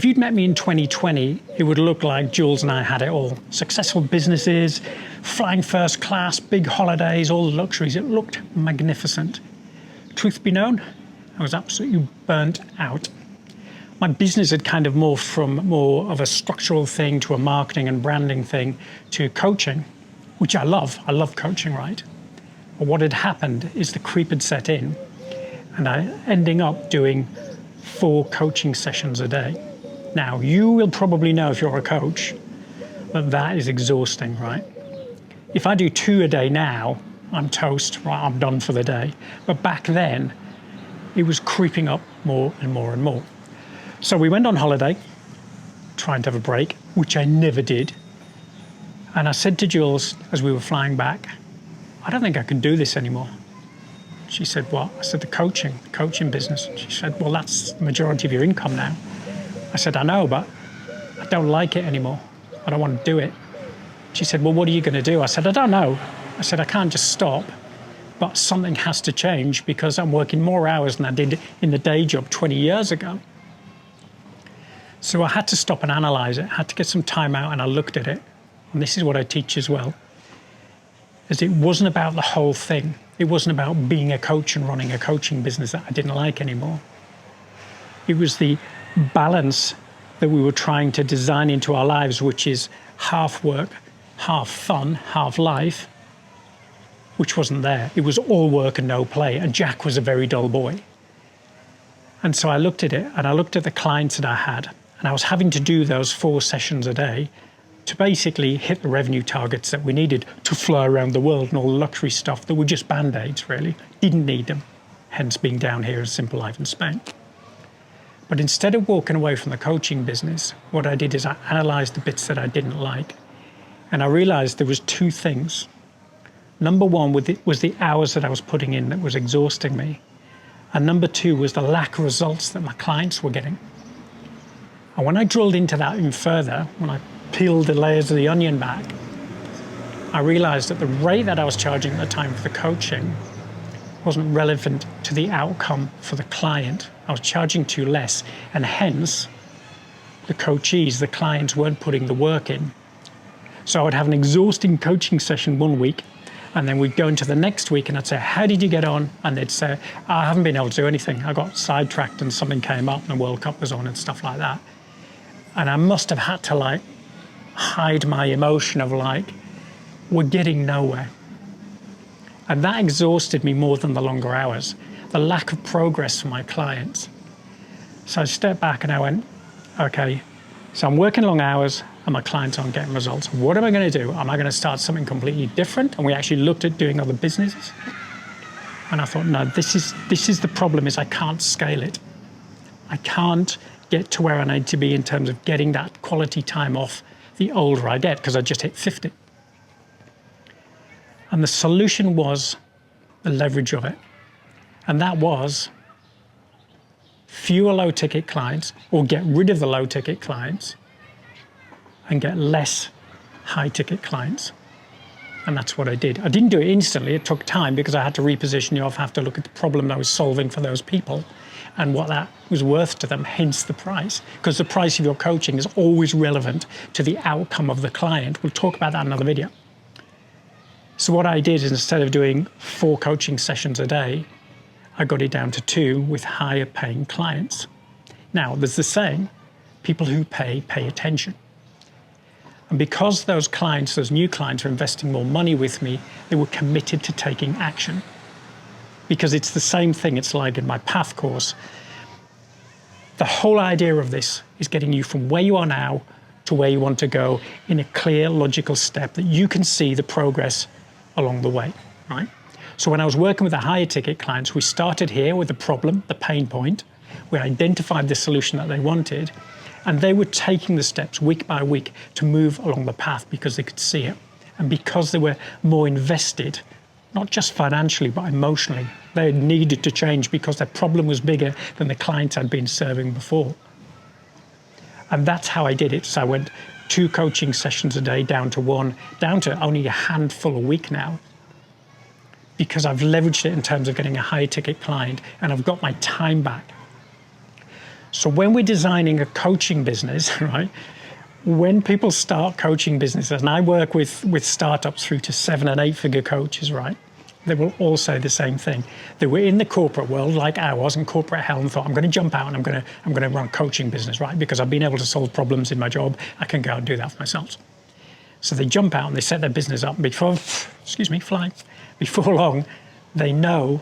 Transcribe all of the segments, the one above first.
if you'd met me in 2020, it would look like Jules and I had it all. Successful businesses, flying first class, big holidays, all the luxuries. It looked magnificent. Truth be known, I was absolutely burnt out. My business had kind of morphed from more of a structural thing to a marketing and branding thing to coaching, which I love. I love coaching, right? But what had happened is the creep had set in, and I ending up doing 4 coaching sessions a day. Now, you will probably know if you're a coach that that is exhausting, right? If I do 2 a day now, I'm toast, right? I'm done for the day. But back then, it was creeping up more and more and more. So we went on holiday, trying to have a break, which I never did. And I said to Jules, as we were flying back, I don't think I can do this anymore. She said, what? I said, the coaching business. She said, well, that's the majority of your income now. I said, I know, but I don't like it anymore. I don't want to do it. She said, well, what are you going to do? I said, I don't know. I said, I can't just stop, but something has to change because I'm working more hours than I did in the day job 20 years ago. So I had to stop and analyze it. I had to get some time out, and I looked at it. And this is what I teach as well, is it wasn't about the whole thing. It wasn't about being a coach and running a coaching business that I didn't like anymore. It was the balance that we were trying to design into our lives, which is half work, half fun, half life, which wasn't there. It was all work and no play, and Jack was a very dull boy. And so I looked at it, and I looked at the clients that I had, and I was having to do those 4 sessions a day to basically hit the revenue targets that we needed to fly around the world and all the luxury stuff that were just band-aids, really. Didn't need them, hence being down here in Simple Life in Spain. But instead of walking away from the coaching business, what I did is I analysed the bits that I didn't like, and I realised there was 2 things. Number 1 was the hours that I was putting in that was exhausting me, and number 2 was the lack of results that my clients were getting. And when I drilled into that even further, when I peeled the layers of the onion back, I realized that the rate that I was charging at the time for the coaching wasn't relevant to the outcome for the client. I was charging too less, and hence the coachees, the clients, weren't putting the work in. So I would have an exhausting coaching session one week, and then we'd go into the next week and I'd say, how did you get on? And they'd say, I haven't been able to do anything. I got sidetracked and something came up and the World Cup was on and stuff like that. And I must have had to hide my emotion of we're getting nowhere. And that exhausted me more than the longer hours, the lack of progress for my clients. So I stepped back and I went, okay, so I'm working long hours and my clients aren't getting results. What am I going to do? Am I going to start something completely different? And we actually looked at doing other businesses. And I thought, no, this is the problem, is I can't scale it. I can't get to where I need to be in terms of getting that quality time off the older I get, because I just hit 50. And the solution was the leverage of it. And that was fewer low-ticket clients, or get rid of the low-ticket clients and get less high-ticket clients. And that's what I did. I didn't do it instantly. It took time because I had to reposition you off, have to look at the problem I was solving for those people and what that was worth to them, hence the price. Because the price of your coaching is always relevant to the outcome of the client. We'll talk about that in another video. So what I did is, instead of doing 4 coaching sessions a day, I got it down to 2 with higher paying clients. Now, there's the saying, people who pay attention. And because those clients, those new clients, are investing more money with me, they were committed to taking action. Because it's the same thing, it's like in my Path course. The whole idea of this is getting you from where you are now to where you want to go in a clear, logical step that you can see the progress along the way, right? So when I was working with the higher ticket clients, we started here with the problem, the pain point. We identified the solution that they wanted, and they were taking the steps week by week to move along the path because they could see it. And because they were more invested, not just financially, but emotionally, they needed to change because their problem was bigger than the clients I'd been serving before. And that's how I did it. So I went 2 coaching sessions a day down to 1, down to only a handful a week now, because I've leveraged it in terms of getting a high ticket client and I've got my time back. So when we're designing a coaching business, right, when people start coaching businesses, and I work with startups through to 7 and 8 figure coaches, right, they will all say the same thing. They were in the corporate world like I was in corporate hell and thought, I'm going to jump out and I'm going to run a coaching business, right, because I've been able to solve problems in my job. I can go out and do that for myself. So they jump out and they set their business up before long, they know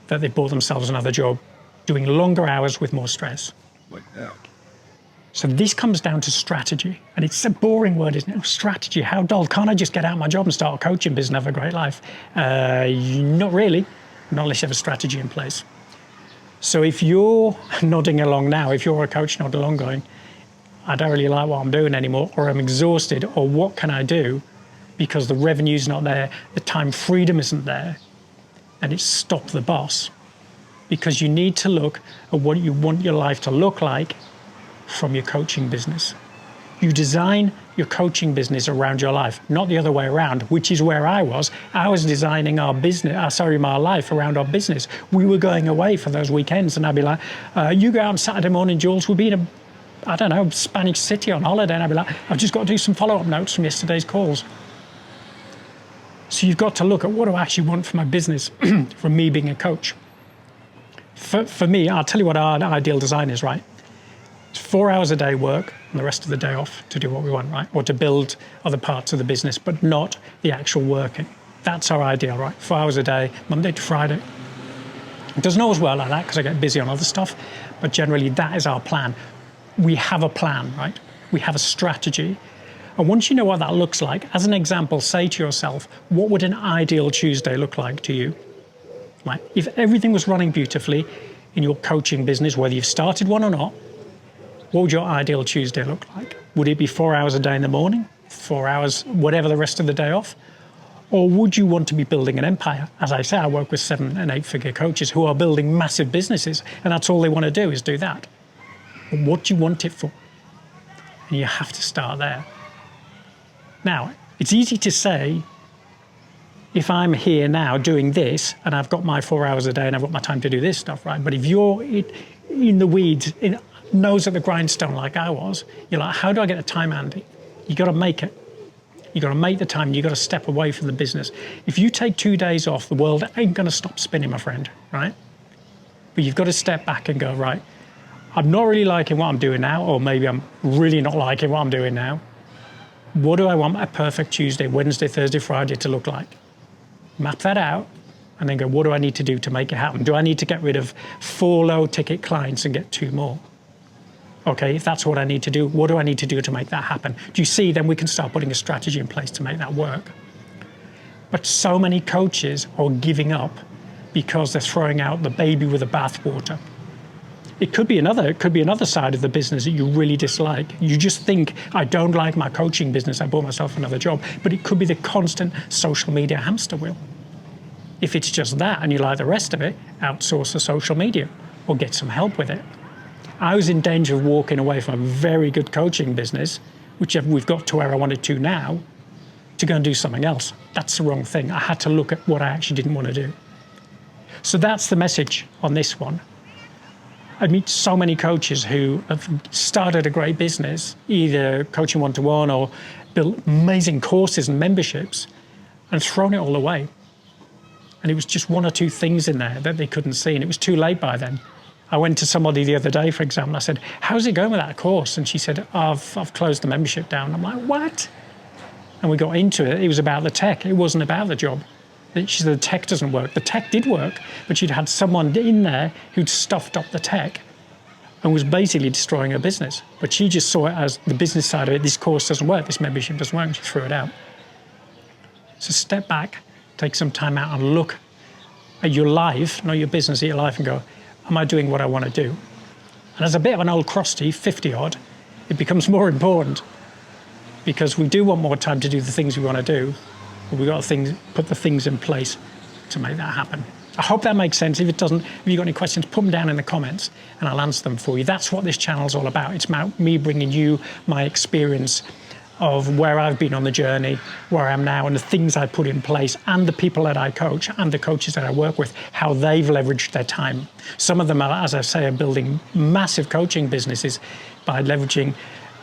that they bought themselves another job, doing longer hours with more stress. Like that. So this comes down to strategy. And it's a boring word, isn't it? Strategy, how dull. Can't I just get out of my job and start a coaching business and have a great life? Not really, not unless you have a strategy in place. So if you're nodding along now, if you're a coach nodding along going, I don't really like what I'm doing anymore, or I'm exhausted, or what can I do? Because the revenue's not there, the time freedom isn't there, and it's stop the boss. Because you need to look at what you want your life to look like from your coaching business. You design your coaching business around your life, not the other way around, which is where I was. I was designing my life around our business. We were going away for those weekends, and I'd be like, you go out on Saturday morning, Jules, we'll be in a Spanish city on holiday, and I'd be like, I've just got to do some follow-up notes from yesterday's calls. So you've got to look at what do I actually want for my business from me being a coach. For me, I'll tell you what our ideal design is, right? It's 4 hours a day work and the rest of the day off to do what we want, right? Or to build other parts of the business, but not the actual working. That's our ideal, right? 4 hours a day, Monday to Friday. It doesn't always work like that because I get busy on other stuff, but generally that is our plan. We have a plan, right? We have a strategy. And once you know what that looks like, as an example, say to yourself, what would an ideal Tuesday look like to you? Right? If everything was running beautifully in your coaching business, whether you've started one or not, what would your ideal Tuesday look like? Would it be 4 hours a day in the morning, 4 hours, whatever the rest of the day off? Or would you want to be building an empire? As I say, I work with 7 and 8 figure coaches who are building massive businesses, and that's all they want to do is do that. But what do you want it for? And you have to start there. Now, it's easy to say, if I'm here now doing this, and I've got my 4 hours a day and I've got my time to do this stuff, right? But if you're in the weeds, nose at the grindstone like I was, you're like, how do I get the time handy? You got to make it. You got to make the time. You got to step away from the business. If you take 2 days off, the world ain't going to stop spinning, my friend, right? But you've got to step back and go, right, I'm not really liking what I'm doing now, or maybe I'm really not liking what I'm doing now. What do I want a perfect Tuesday, Wednesday, Thursday, Friday to look like? Map that out, and then go, what do I need to do to make it happen? Do I need to get rid of 4 low-ticket clients and get 2 more? Okay, if that's what I need to do, what do I need to do to make that happen? Do you see? Then we can start putting a strategy in place to make that work. But so many coaches are giving up because they're throwing out the baby with the bathwater. It could be another side of the business that you really dislike. You just think, I don't like my coaching business, I bought myself another job. But it could be the constant social media hamster wheel. If it's just that and you like the rest of it, outsource the social media or get some help with it. I was in danger of walking away from a very good coaching business, which we've got to where I wanted to now, to go and do something else. That's the wrong thing. I had to look at what I actually didn't want to do. So that's the message on this one. I meet so many coaches who have started a great business, either coaching one-to-one or built amazing courses and memberships, and thrown it all away. And it was just 1 or 2 things in there that they couldn't see, and it was too late by then. I went to somebody the other day, for example, I said, how's it going with that course? And she said, I've closed the membership down. I'm like, what? And we got into it. It was about the tech. It wasn't about the job. She said, the tech doesn't work. The tech did work, but she'd had someone in there who'd stuffed up the tech and was basically destroying her business. But she just saw it as the business side of it. This course doesn't work. This membership doesn't work. And she threw it out. So step back, take some time out and look at your life, not your business, at your life, and go, am I doing what I want to do? And as a bit of an old crusty, 50 odd, it becomes more important because we do want more time to do the things we want to do, but we've got to put the things in place to make that happen. I hope that makes sense. If it doesn't, if you've got any questions, put them down in the comments and I'll answer them for you. That's what this channel is all about. It's about me bringing you my experience of where I've been on the journey, where I am now, and the things I put in place, and the people that I coach and the coaches that I work with, how they've leveraged their time. Some of them are, as I say, are building massive coaching businesses by leveraging,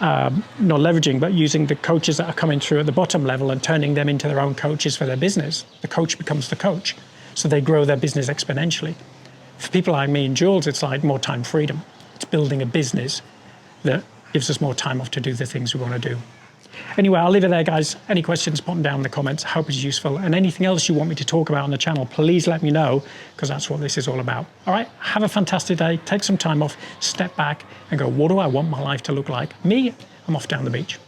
not leveraging, but using the coaches that are coming through at the bottom level and turning them into their own coaches for their business. The coach becomes the coach, so they grow their business exponentially. For people like me and Jules, it's like more time freedom. It's building a business that gives us more time off to do the things we want to do. Anyway, I'll leave it there, guys. Any questions, put them down in the comments. Hope it's useful. And anything else you want me to talk about on the channel, please let me know, because that's what this is all about. All right, have a fantastic day. Take some time off, step back and go, what do I want my life to look like? Me, I'm off down the beach.